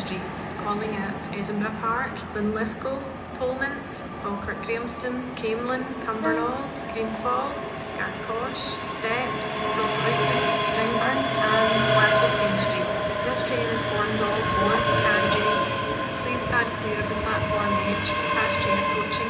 Street, calling at Edinburgh Park, Linlithgow, Polmont, Falkirk Grahamston, Camelin, Cumbernauld, Greenfalls, Garcosh, Steps, Rockleyston, Springburn and Glasgow Queen Street. This train is formed of 4 carriages. Please stand clear of the platform edge, fast train approaching.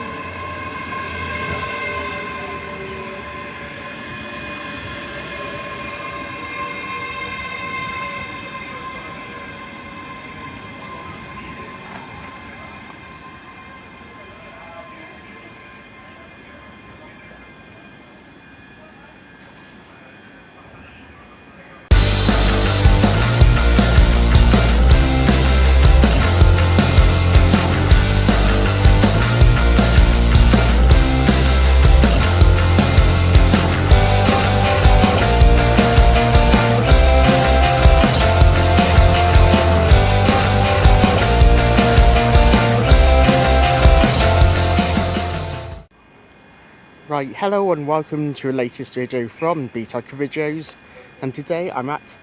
Right, hello and welcome to the latest video from BTucker videos, and today I'm at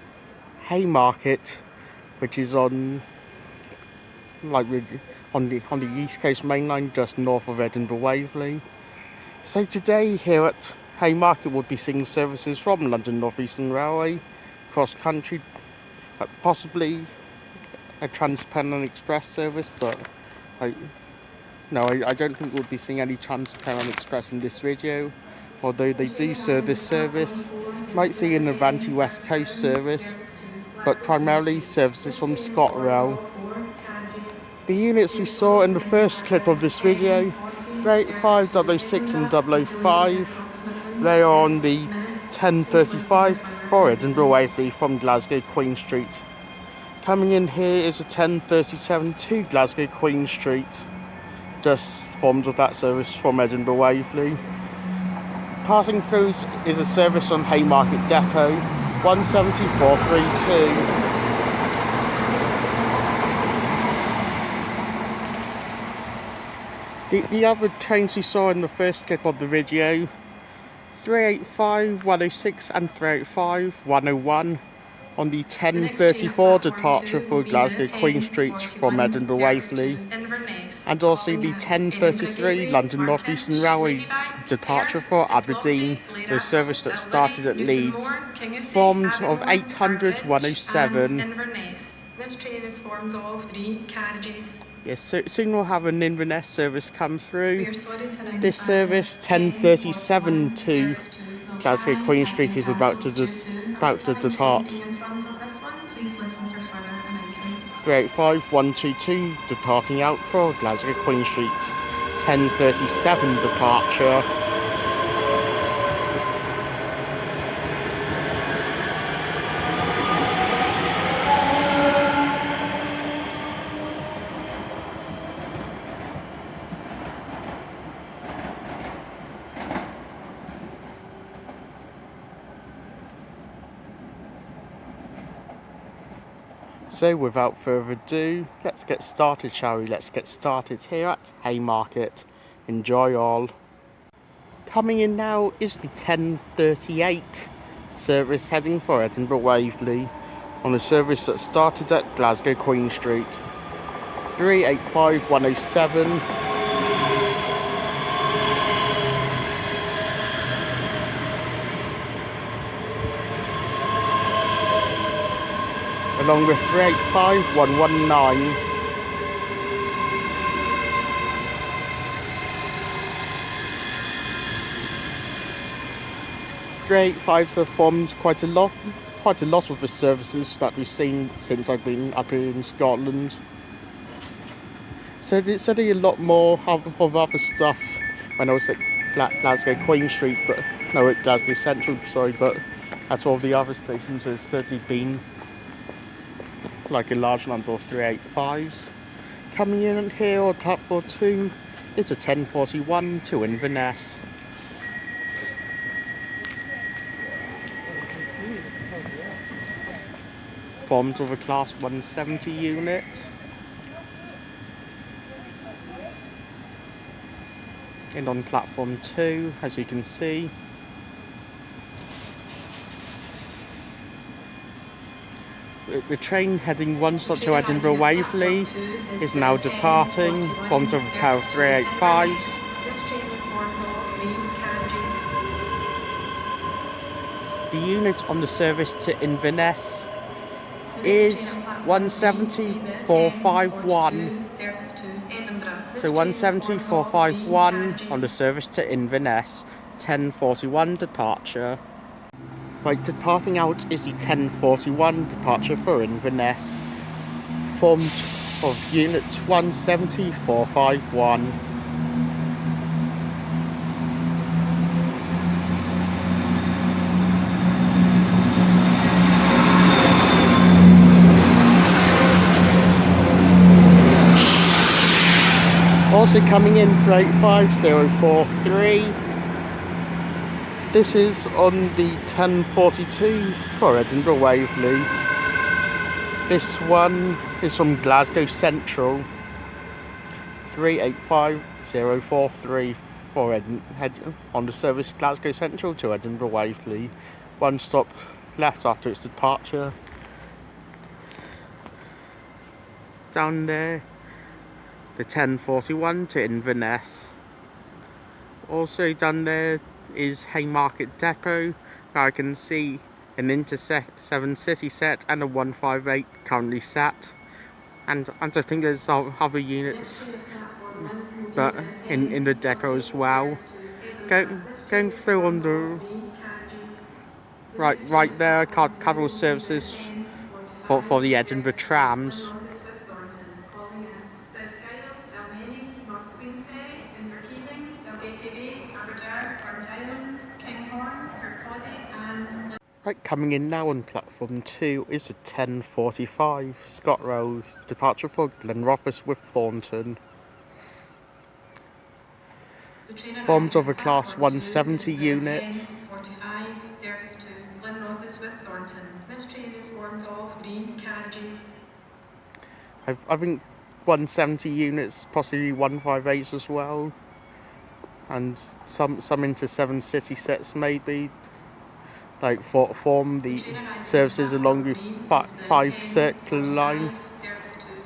Haymarket, which is on the East Coast main line just north of Edinburgh Waverley. So today here at Haymarket we'll be seeing services from London North Eastern Railway, cross country, possibly a TransPennine Express service, but I don't think we'll be seeing any TransPennine Express in this video, although they do serve this service. Might see an Avanti West Coast service, but primarily services from ScotRail. The units we saw in the first clip of this video, 385, 006 and 005, they are on the 1035 for Edinburgh Waverley from Glasgow Queen Street. Coming in here is a 1037 to Glasgow Queen Street. Just formed with that service from Edinburgh Waverley. Passing through is a service on Haymarket Depot, 17432. The other trains we saw in the first clip of the video, 385, 106 and 385, 101 on the 1034 departure for Glasgow Queen Street from Edinburgh Waverley, and also the 1033 London North Eastern Railway's departure for Aberdeen, the service that started at Leeds, formed of 800, 107. This train is formed of 3 carriages. Yes, so soon we'll have an Inverness service come through. This service, 1037 to Glasgow Queen Street, is about to depart. 385 122 departing out for Glasgow Queen Street, 1037 departure. So without further ado, let's get started, shall we? Let's get started here at Haymarket. Enjoy all. Coming in now is the 1038 service heading for Edinburgh Waverley on a service that started at Glasgow Queen Street. 385 107. Along with 385 119. have formed quite a lot of the services that we've seen since I've been up here in Scotland. So there's certainly a lot more of other stuff when I was at Glasgow Queen Street, but no, at Glasgow Central, sorry, but at all the other stations there's certainly been like a large number of 385s. Coming in here on platform 2 is a 1041 to Inverness. Formed of a class 170 unit. And on platform 2, as you can see, The train heading one stop to Edinburgh Waverley is now departing, formed of a pair of 385s. The unit on the service to Inverness is 17451. So 17451 on the service to Inverness, 10:41 departure. Right, departing out is the 10:41 departure for Inverness, formed of unit 17451. Also coming in 385043. This is on the 10:42 for Edinburgh Waverley. This one is from Glasgow Central. 385043 for on the service Glasgow Central to Edinburgh Waverley. One stop left after its departure. Down there, the 10:41 to Inverness. Also down there is Haymarket Depot, where I can see an Intercity City set and a 158 currently sat, and I think there's other units but in the depot as well. Going through on the right there, capital services for the Edinburgh trams. Right, coming in now on platform 2 is a 10:45 ScotRail departure for Glenrothes with Thornton. Formed of a class 170 unit. 10:45 service to Glenrothes with Thornton. This train is formed of 3 carriages. I think 170 units, possibly 158s as well, and some into 7 city sets maybe. Like form the services along the 5 circular line.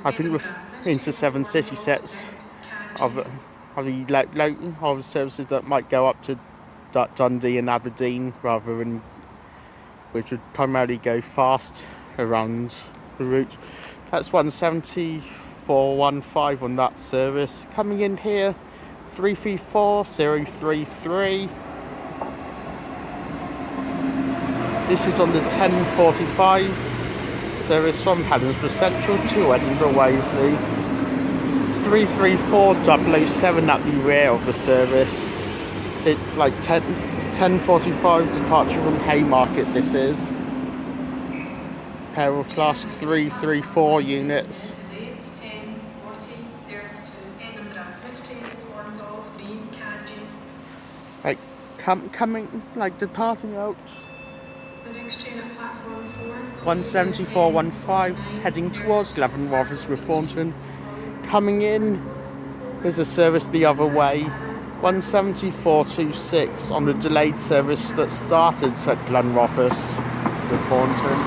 I think with into 7 city sets of the services that might go up to Dundee and Aberdeen, rather than which would primarily go fast around the route. That's 17415 on that service. Coming in here, 334033. This is on the 10:45 service from Edinburgh Central to Edinburgh Waverley. 334-007 at the rear of the service. It like 10:45 departure from Haymarket. This is pair of class 334 units. Like coming like departing out. The next train at platform 4. 17415 heading towards Glenrothes with Thornton. Coming in is a service the other way. 17426 on the delayed service that started at Glenrothes with Thornton.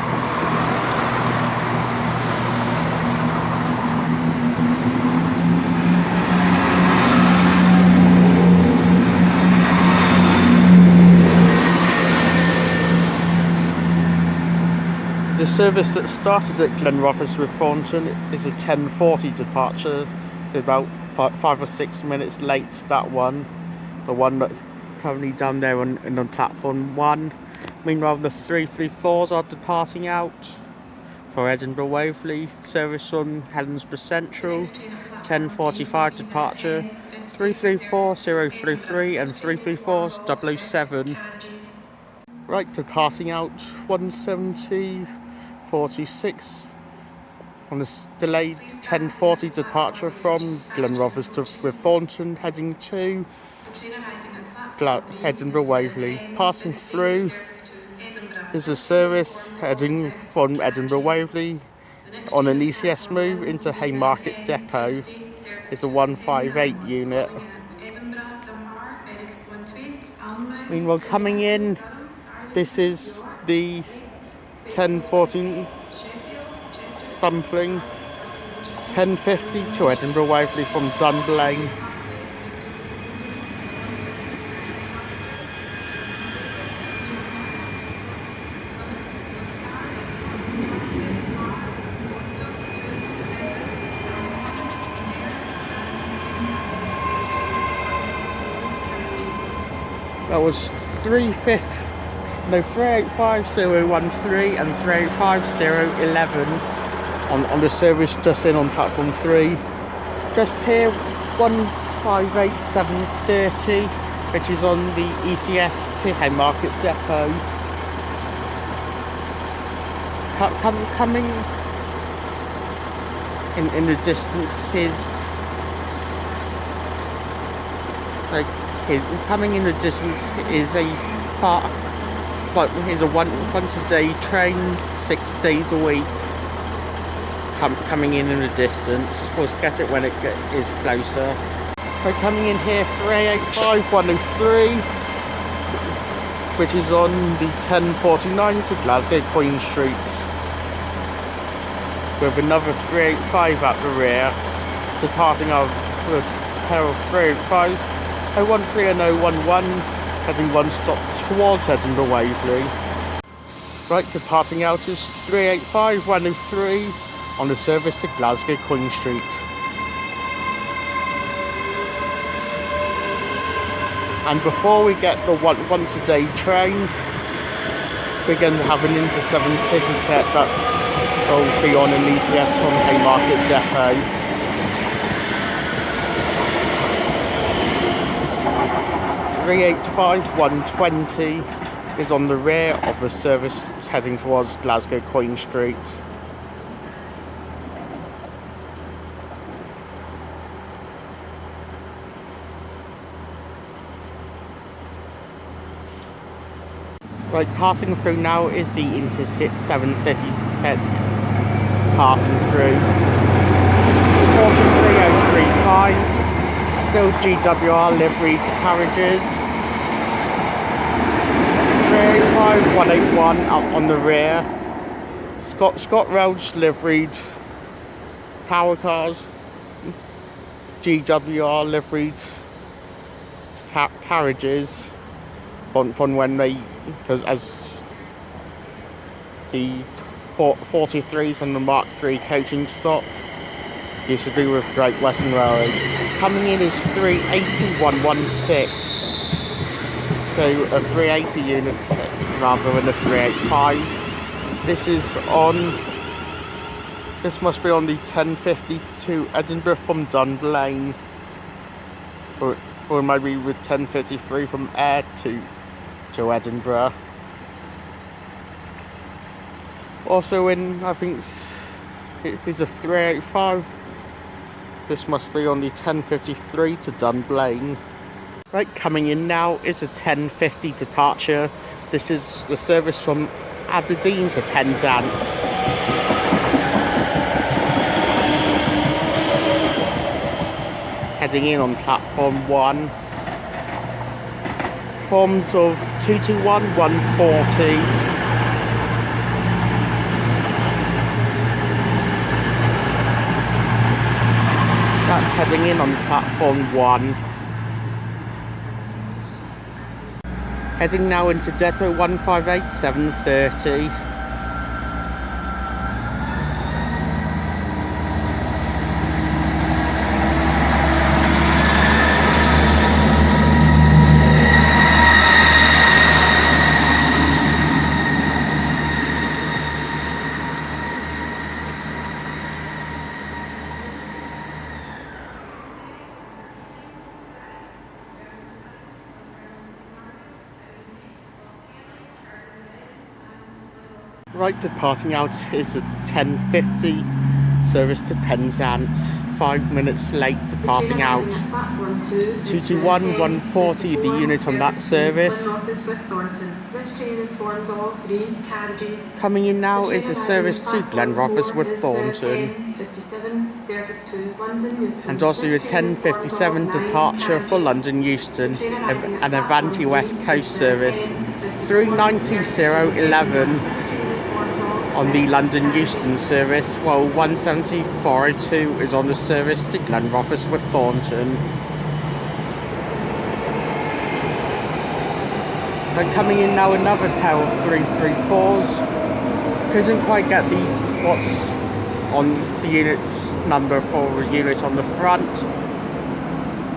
The service that started at Glenrothes with Thornton is a 10:40 departure, about 5 or 6 minutes late, that one. The one that's currently down there on platform 1. Meanwhile, the 334s are departing out for Edinburgh Waverley. Service from Edinburgh Central, 10:45 departure, 334033 and 334-007. Right, departing out 170-46 on a delayed 10:40 departure from Glenrothes with Thornton, heading to Edinburgh Waverley. Passing through is a service heading from Edinburgh Waverley on an ECS move into Haymarket Depot. It's a 158 unit. Meanwhile, coming in, this is the 10:14 something. 10:50 to Edinburgh Waverley from Dunblane. That was 385-013 and 385-011 on the service just in on platform 3. Just here 158-730, which is on the ECS to Haymarket depot. Coming in the distance coming in the distance is a once a day train, 6 days a week. Coming in the distance, we'll get it when it is closer. So coming in here 385-103, which is on the 1049 to Glasgow Queen Street, with another 385 at the rear, departing out with a pair of 385s. 013 and 011, heading one stop towards Edinburgh Waverley. Right, departing out is 385-103 on the service to Glasgow Queen Street. And before we get the once a day train, we're going to have an inter-7 city set that will be on an ECS from Haymarket depot. 385-120 is on the rear of the service heading towards Glasgow Queen Street. Right, passing through now is the Intercity 7 city set passing through. 43035. Still GWR liveried carriages. 385-181 up on the rear. ScotRail's liveried power cars. GWR liveried carriages from when they, because as the 43s and the Mark III coaching stock used to do with Great Western Railway. Coming in is 380-116, so a 380 unit rather than a 385. This must be on the 10:50 to Edinburgh from Dunblane, or maybe with 10:53 from Ayr to Edinburgh. Also in, I think it's a 385. This must be on the 10:53 to Dunblane. Right, coming in now is a 10:50 departure. This is the service from Aberdeen to Penzance. Heading in on platform 1. Forms of 221-140. That's heading in on platform 1. Heading now into depot 158-730. Right, departing out is a 10:50 service to Penzance. 5 minutes late departing out. 221-140 the unit on that service. Coming in now is a service to Glenrothes with Thornton. And also a 10:57 departure for London Euston, an Avanti West Coast service. 390-011. on the London Euston service, while 17402 is on the service to Glenrothes with Thornton. And coming in now, another pair of 334s. Couldn't quite get the what's on the unit number for the unit on the front.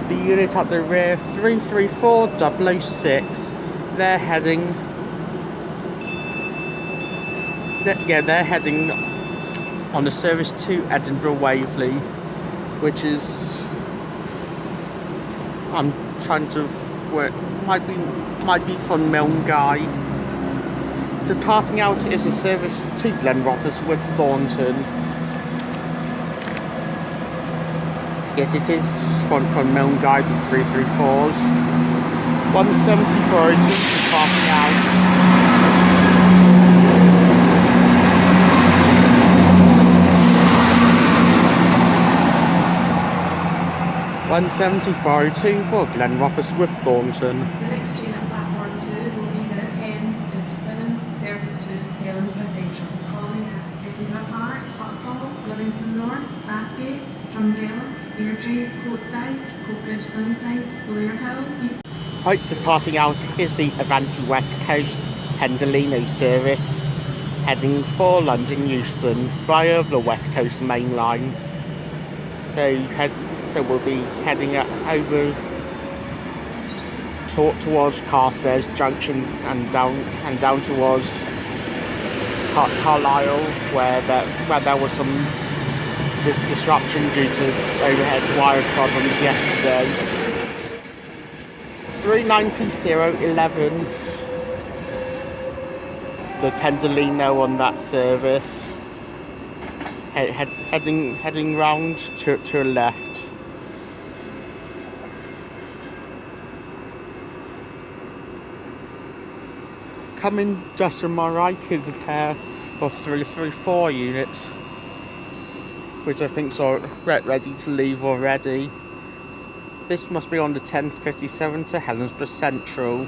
The unit at the rear, 334006. They're heading. They're heading on the service to Edinburgh Waverley, which is, I'm trying to work, might be from Milngay. Departing out is a service to Glenrothes with Thornton. Yes, it is from Milngay, the 334s. 17402 departing out. 17402 for Glenrothes with Thornton. The next train at platform 2 will be the 10:57 service to Helensburgh Central, calling at Edinburgh Park, Buckhall, Livingston North, Bathgate, Drumdale, Airdrie, Coat Dyke, Coatbridge Sunnyside, Blair Hill, East. Right, departing out is the Avanti West Coast Pendolino service, heading for London Euston via the West Coast Main Line. So we'll be heading over towards Carstairs Junction and down towards Carlisle, where there was some disruption due to overhead wire problems yesterday. 390-011, the Pendolino on that service, heading round to a left. Coming just on my right is a pair of 334 units, which I think are ready to leave already. This must be on the 10:57 to Helensburgh Central,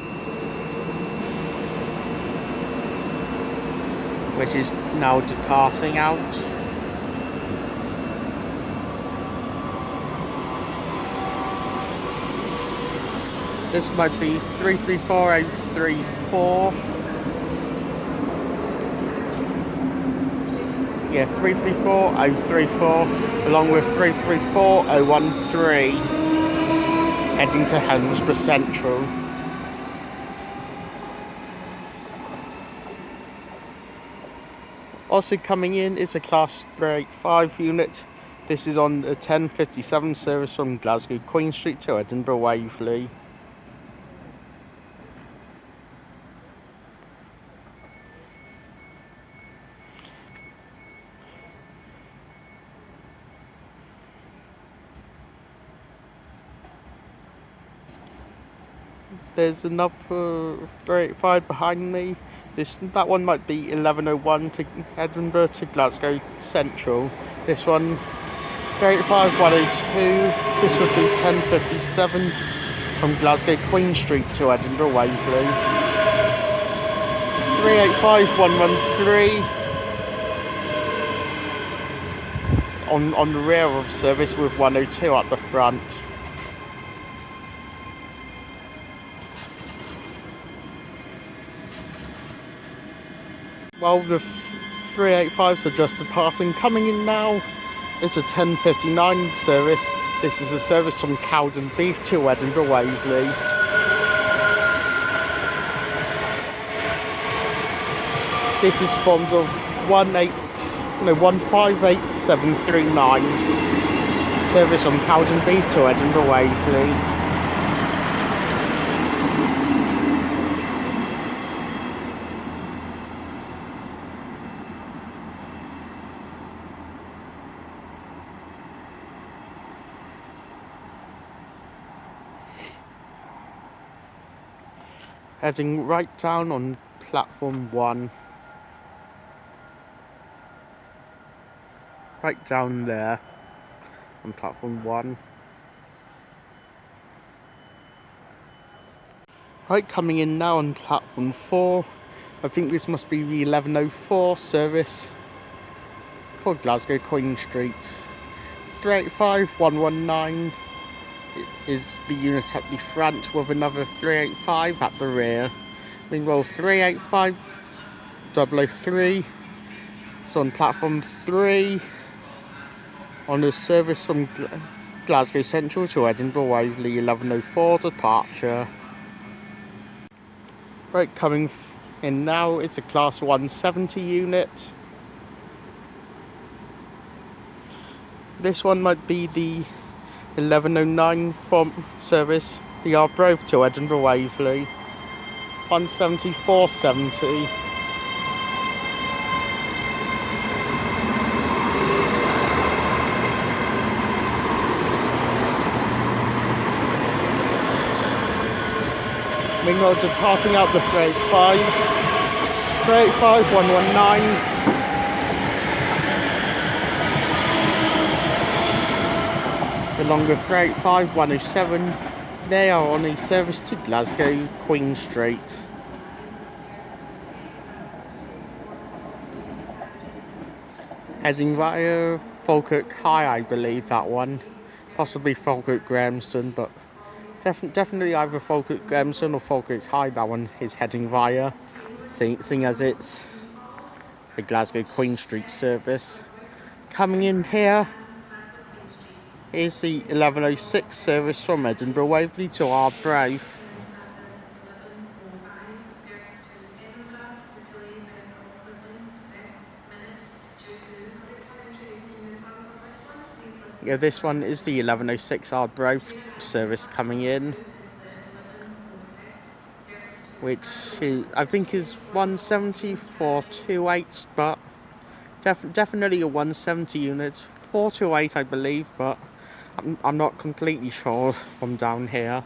which is now departing out. This might be 334034. Yeah, 334034, along with 334013, heading to Helensburgh Central. Also coming in is a Class 385 unit. This is on the 10:57 service from Glasgow Queen Street to Edinburgh Waverley. There's another 385 behind me. That one might be 1101 to Edinburgh to Glasgow Central. This one 385-102. This would be 10:57 from Glasgow Queen Street to Edinburgh Waverley. 385-113 on the rear of service with 102 at the front. Well, the 385s are just departing. Coming in now is a 10:59 service. This is a service from Cowden Beef to Edinburgh Waverley. This is from the 158739 service from Cowden Beef to Edinburgh Waverley. Heading right down on platform 1. Right down there on platform 1. Right, coming in now on platform 4 I think this must be the 1104 service for Glasgow Queen Street. 385119 is the unit at the front with another 385 at the rear. Meanwhile 385003 is on platform 3 on the service from Glasgow Central to Edinburgh Waverley 1104 departure. Right, coming in now is a class 170 unit. This one might be the 1109 from service, the Arbroath to Edinburgh Waverley 17470. Meanwhile, departing out the 385s, 385119. The longer 385107, they are on a service to Glasgow Queen Street. Heading via Falkirk High, I believe that one. Possibly Falkirk Grahamston, but definitely either Falkirk Grahamston or Falkirk High that one is heading via, seeing as it's a Glasgow Queen Street service. Coming in here is the 1106 service from Edinburgh Waverley to Arbroath. Yeah, this one is the 1106 Arbroath service coming in, which I think is 17428, but definitely a 170 unit. 428 I believe, but I'm not completely sure from down here.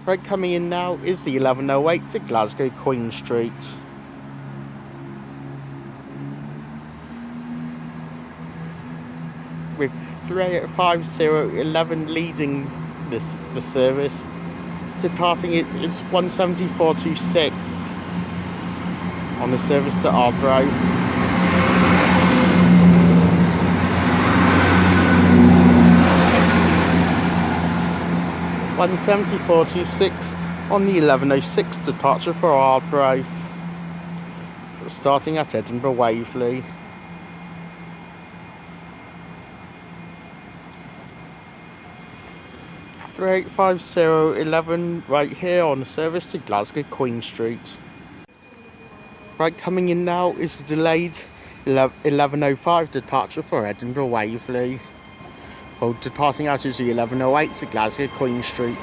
Right, coming in now is the 1108 to Glasgow Queen Street. With 385011 leading the service. Departing it is 17426 on the service to Arbroath. (17426) on the 1106 departure for Arbroath, starting at Edinburgh Waverley. (385011) right here on the service to Glasgow Queen Street. Right, coming in now is the delayed 1105 departure for Edinburgh Waverley. Well, departing out is the 1108 to Glasgow Queen Street.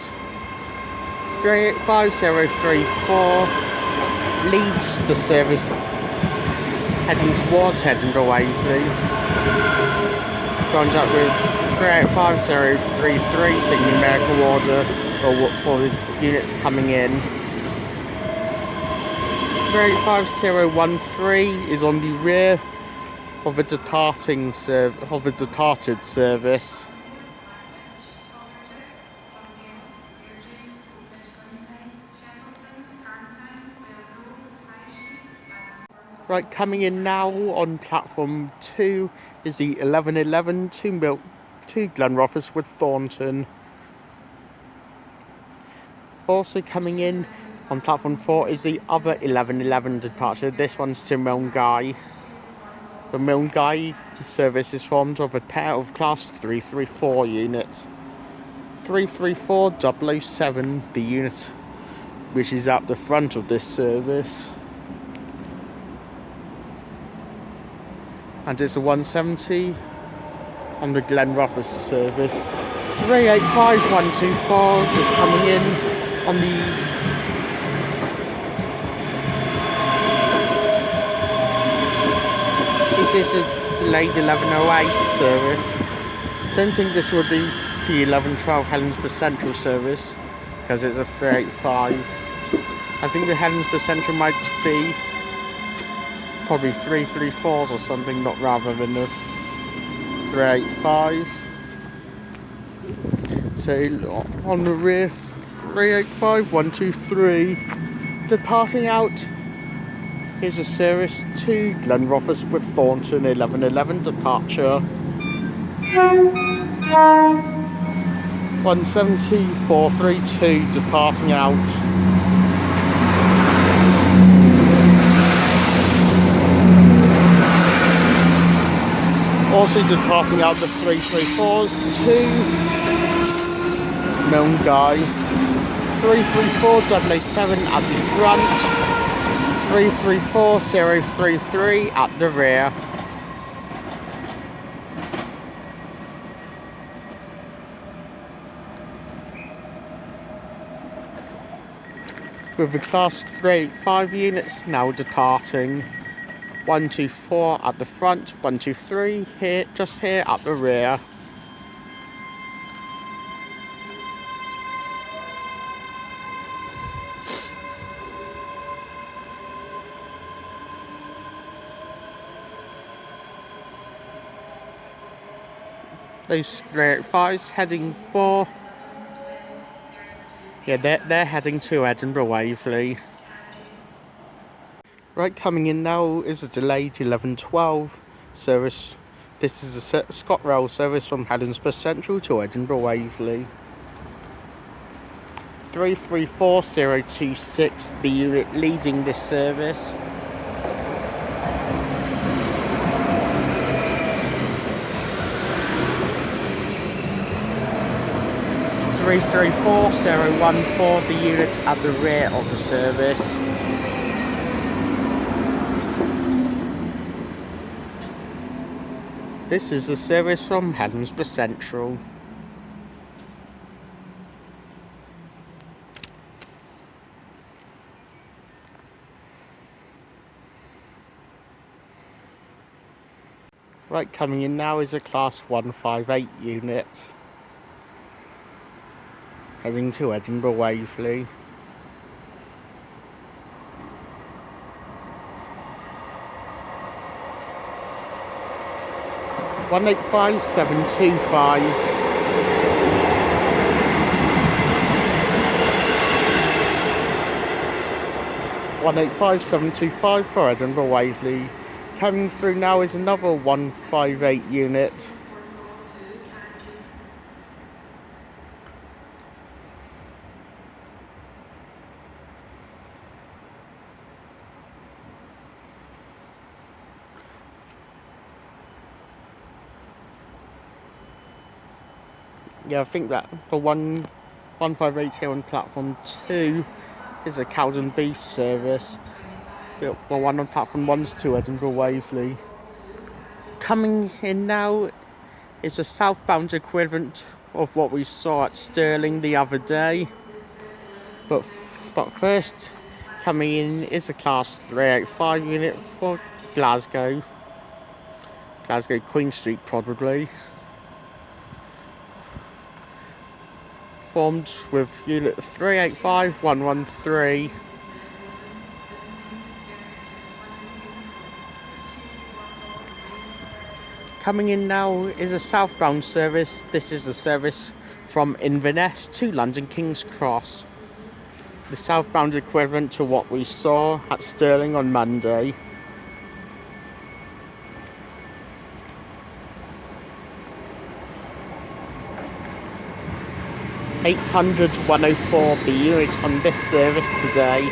385034 leads the service heading towards Edinburgh Waverley. Joins up with 385033, so numerical order for the units coming in. 385013 is on the rear of the departed service. Right, coming in now on platform 2 is the 1111 to Glenrothes with Thornton. Also coming in on platform 4 is the other 1111 departure. This one's to Milngavie. The Milngavie service is formed of a pair of class 334 units. 334007, the unit which is at the front of this service. And it's a 170 on the Glenrothes service. 385124 is coming in on the This is a delayed 1108 service. Don't think this would be the 1112 Helensburgh Central service because it's a 385. I think the Helensburgh Central might be probably 334s or something, not rather than the 385. So on the rear, 385123, departing out Here's a service to Glenrothes with Thornton 1111 departure. 17432 departing out. Also departing out the 334s to Milngay. 334 007 at the front. 334033 at the rear. With the Class 385 units now departing. 124 at the front, 123 here, just here at the rear. Those 385s heading for, yeah, they're heading to Edinburgh Waverley. Right, coming in now is a delayed 1112 service. This is a ScotRail service from Helensburgh Central to Edinburgh Waverley. 334026, the unit leading this service. Three 34014, the unit at the rear of the service. This is a service from Helensburgh Central. Right, coming in now is a Class 158 unit. Heading to Edinburgh Waverley. 185725. $185,725 for Edinburgh Waverley. Coming through now is another 158 unit. Yeah, I think that the 158 here on platform 2 is a Cowden beef service. The one on platform 1's to Edinburgh Waverley. Coming in now is a southbound equivalent of what we saw at Stirling the other day. But first, coming in is a Class 385 unit for Glasgow. Glasgow Queen Street probably. Formed with unit 385113. Coming in now is a southbound service. This is the service from Inverness to London King's Cross. The southbound equivalent to what we saw at Stirling on Monday. $800,104 the unit on this service today.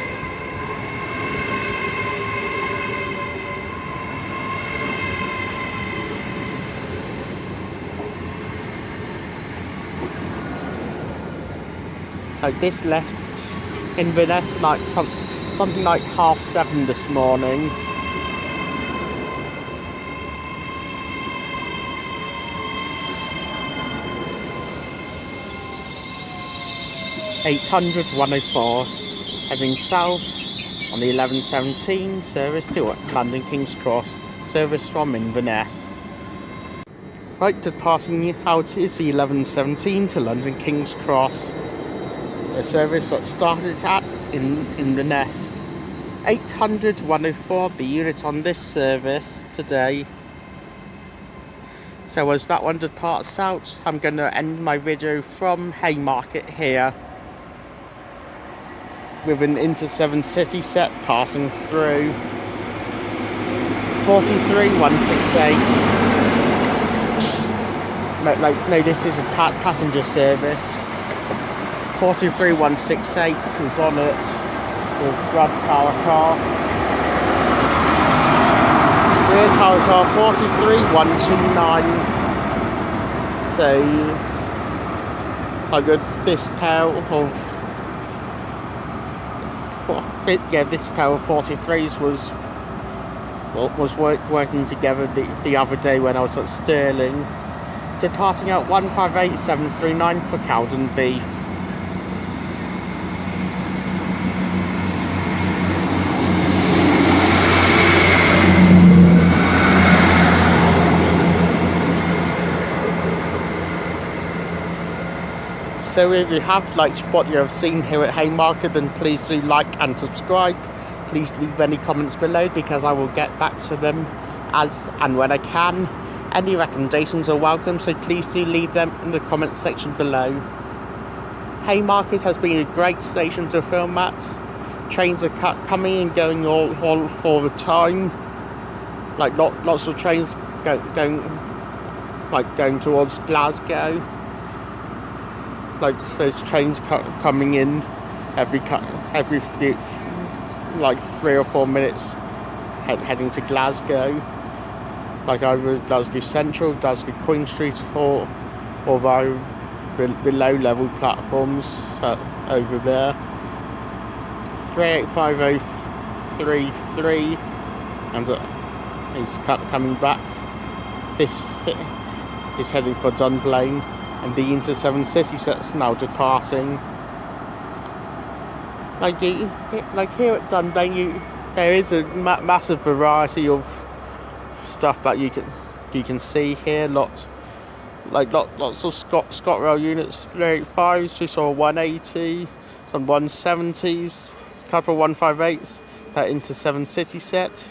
This left Inverness like something like 7:30 this morning. $800,104 heading south on the 1117 service to London King's Cross, service from Inverness. Right, departing out is the 1117 to London King's Cross, a service that started at Inverness. $800,104 the unit on this service today. So as that one departs out, I'm going to end my video from Haymarket here, with an Inter 7 city set passing through. 43168. No, this is a passenger service. 43168 is on it with Brad Power Car. Rear Power Car 43129. So I got this pair of this pair of 43s was working together the other day when I was at Stirling, departing at 158739 for Cowden Beef. So if you have liked what you have seen here at Haymarket, then please do like and subscribe. Please leave any comments below because I will get back to them as and when I can. Any recommendations are welcome, so please do leave them in the comments section below. Haymarket has been a great station to film at. Trains are coming and going all the time. Like lots of trains going towards Glasgow. Like there's trains coming in every 3 or 4 minutes heading to Glasgow, like either Glasgow Central, Glasgow Queen Street, or via the low level platforms over there. 385033 and is coming back. This is heading for Dunblane, and the Inter-7 City set's now departing. Like here at Dunblane, there is a massive variety of stuff that you can see here. Lots of ScotRail units, 385s. We saw 180, some 170s, a couple of 158s. That Inter-7 City set.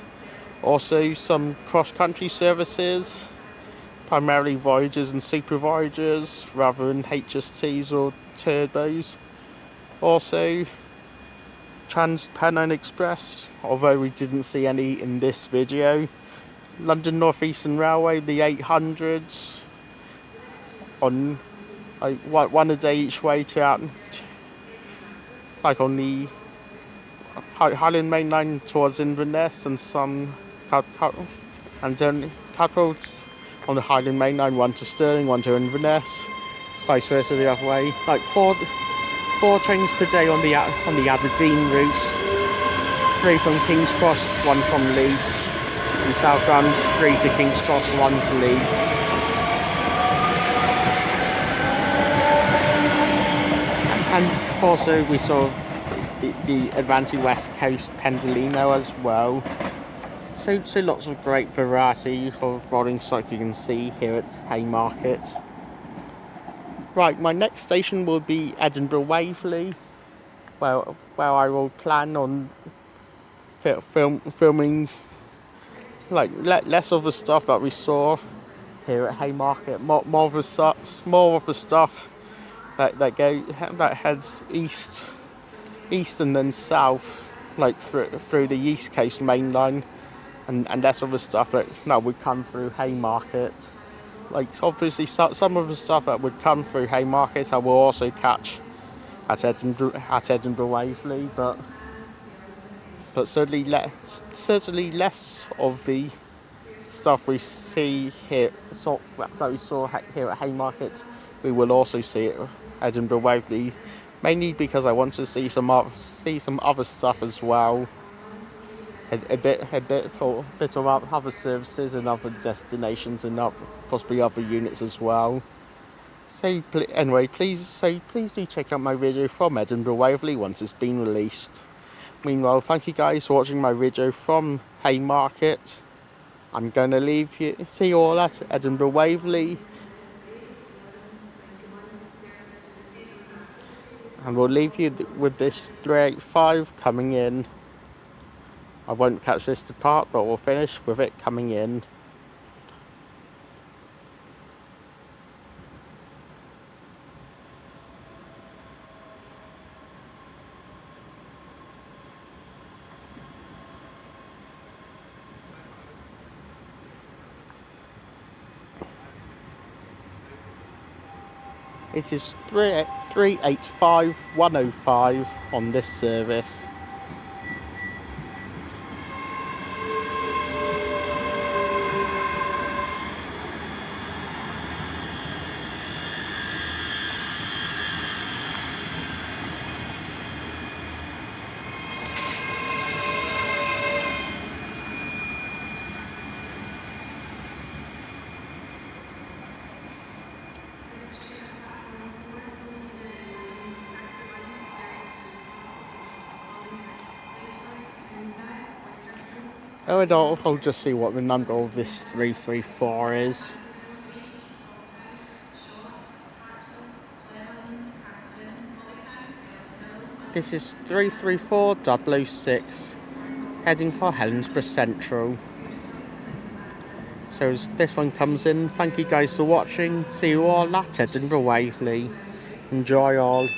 Also some cross-country services, primarily Voyagers and Super Voyagers rather than HSTs or turbos. Also TransPennine Express, although we didn't see any in this video. London North Eastern Railway, the 800s, on like one a day each way to out, like on the Highland Main Line towards Inverness, and some and then couple on the Highland Main Line, one to Stirling, one to Inverness, vice versa the other way. Like four trains per day on the Aberdeen route, 3 from King's Cross, 1 from Leeds, and southbound 3 to King's Cross, 1 to Leeds. And also we saw the Avanti West Coast Pendolino as well. So lots of great variety of rolling stock you can see here at Haymarket. Right, my next station will be Edinburgh Waverley, where I will plan on filming like less of the stuff that we saw here at Haymarket, more of the stuff that heads east and then south, like through the East Coast Main Line, and less of the stuff that would come through Haymarket. Like obviously some of the stuff that would come through Haymarket I will also catch at Edinburgh Waverley, but certainly less of the stuff we see here that we saw here at Haymarket we will also see at Edinburgh Waverley, mainly because I want to see some other stuff as well. A bit of other services and other destinations and possibly other units as well. So anyway, please do check out my video from Edinburgh Waverley once it's been released. Meanwhile, thank you guys for watching my video from Haymarket. I'm going to see you all at Edinburgh Waverley, and we'll leave you with this 385 coming in. I won't catch this depart, but we'll finish with it coming in. It is 385-105 on this service. Oh, and I'll just see what the number of this 334 is. This is 334-006, heading for Helensburgh Central. So as this one comes in, thank you guys for watching. See you all at Edinburgh Waverley. Enjoy all.